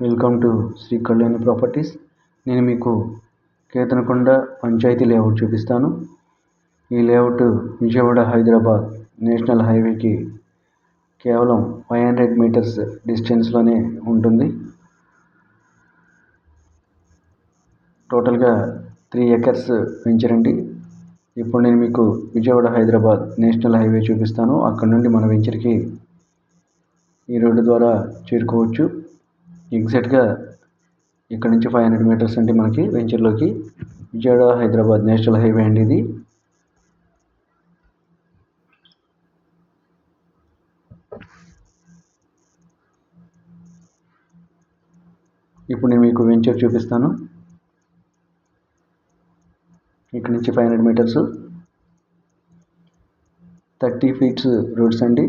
Welcome to Sri Kalyani Properties. నేను మీకు Ketanakonda panchayat layout చూపిస్తాను. ఈ లేఅవుట్ విజయవాడ హైదరాబాద్ నేషనల్ హైవేకి కేవలం 500 మీటర్స్ డిస్టెన్స్లోనే ఉంటుంది. టోటల్గా 3 ఎకర్స్ వెంచర్ అండి. ఇప్పుడు నేను మీకు విజయవాడ హైదరాబాద్ నేషనల్ హైవే చూపిస్తాను. అక్కడ నుండి మన వెంచర్కి ఈ రోడ్డు ద్వారా చేరుకోవచ్చు. ఎగ్జాక్ట్గా ఇక్కడ నుంచి 500 మీటర్స్ అంటే మనకి వెంచర్లోకి విజయవాడ హైదరాబాద్ నేషనల్ హైవే అండి ఇది. ఇప్పుడు నేను మీకు వెంచర్ చూపిస్తాను. ఇక్కడ నుంచి 500 మీటర్స్ 30 ఫీట్స్ రోడ్స్ అండి.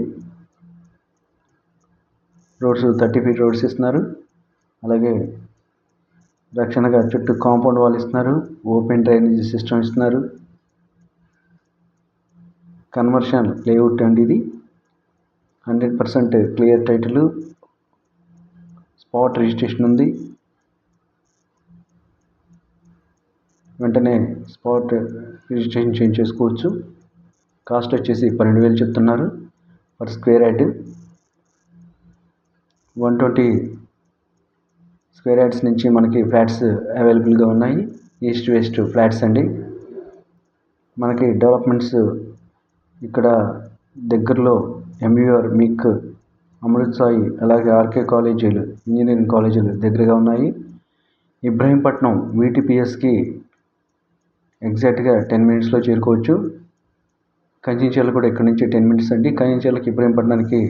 రోడ్స్ 30 ఫీట్ రోడ్స్ ఇస్తున్నారు. అలాగే రక్షణగా చుట్టూ కాంపౌండ్ వాల్ ఇస్తున్నారు. ఓపెన్ డ్రైనేజ్ సిస్టమ్ ఇస్తున్నారు. కన్వర్షన్ లేఅవుట్ అండి ఇది. 100% క్లియర్ టైటిల్, స్పాట్ రిజిస్ట్రేషన్ ఉంది. వెంటనే స్పాట్ రిజిస్ట్రేషన్ చేంజ్ చేసుకోవచ్చు. కాస్ట్ వచ్చేసి 12,000 చెప్తున్నారు per square yard. 120 square yards నుంచి మనకి ఫ్లాట్స్ అవైలబుల్గా ఉన్నాయి. ఈస్ట్ వెస్ట్ ఫ్లాట్స్ అండి. మనకి డెవలప్మెంట్స్ ఇక్కడ దగ్గరలో ఎంబీఆర్, మిక్, అమృత్ సాయి, అలాగే ఆర్కే కాలేజీలు, ఇంజనీరింగ్ కాలేజీలు దగ్గరగా ఉన్నాయి. ఇబ్రహీంపట్నం వీటీపీఎస్కి ఎగ్జాక్ట్గా 10 మినిట్స్లో చేరుకోవచ్చు. కంచించర్ల కూడా ఇక్కడ నుంచి 10 మినిట్స్ అండి. కంచించర్లకి ఇబ్రహీంపట్నానికి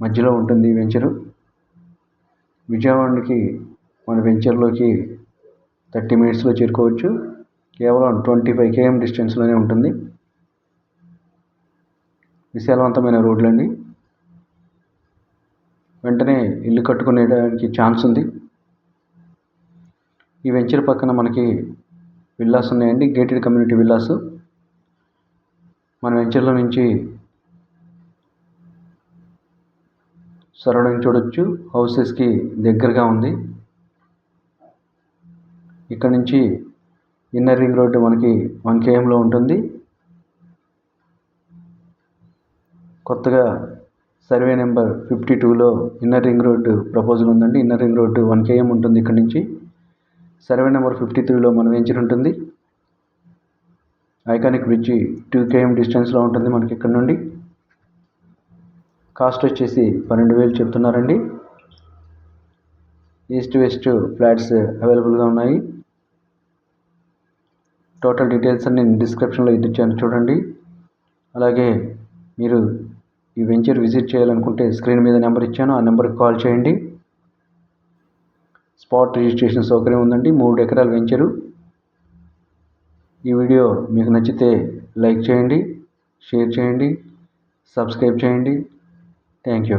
మధ్యలో ఉంటుంది వెంచరు. విజయవాడకి మన వెంచర్లోకి 30 మినిట్స్లో చేరుకోవచ్చు. కేవలం 25 km డిస్టెన్స్లోనే ఉంటుంది. విశాలవంతమైన రోడ్లండి. వెంటనే ఇల్లు కట్టుకునేడానికి ఛాన్స్ ఉంది. ఈ వెంచర్ పక్కన మనకి విల్లాస్ ఉన్నాయండి, గేటెడ్ కమ్యూనిటీ విల్లాస్. మన వెంచర్లో నుంచి సరౌండింగ్ చూడొచ్చు. హౌసెస్కి దగ్గరగా ఉంది. ఇక్కడ నుంచి ఇన్నర్ రింగ్ రోడ్డు మనకి 1 kmలో ఉంటుంది. కొత్తగా సర్వే నెంబర్ 52లో ఇన్నర్ రింగ్ రోడ్డు ప్రపోజల్ ఉందండి. ఇన్నర్ రింగ్ రోడ్డు 1 km ఉంటుంది ఇక్కడ నుంచి. సర్వే నెంబర్ 53లో మన వెంచర్ ఉంటుంది. ఐకానిక్ బ్రిడ్జి 2 km డిస్టెన్స్లో ఉంటుంది మనకి ఇక్కడ నుండి. కాస్ట్ వచ్చేసి 12,000 చెప్తున్నారండి. ఈస్ట్ వెస్ట్ ఫ్లాట్స్ అవైలబుల్గా ఉన్నాయి. టోటల్ డీటెయిల్స్ అన్ని నేను డిస్క్రిప్షన్లో ఇచ్చాను చూడండి. అలాగే మీరు ఈ వెంచర్ విజిట్ చేయాలనుకుంటే స్క్రీన్ మీద నెంబర్ ఇచ్చాను, ఆ నెంబర్కి కాల్ చేయండి. స్పాట్ రిజిస్ట్రేషన్ సౌకర్యం ఉందండి. 3 ఎకరాల వెంచరు. ఈ వీడియో మీకు నచ్చితే లైక్ చేయండి, షేర్ చేయండి, సబ్స్క్రైబ్ చేయండి. Thank you.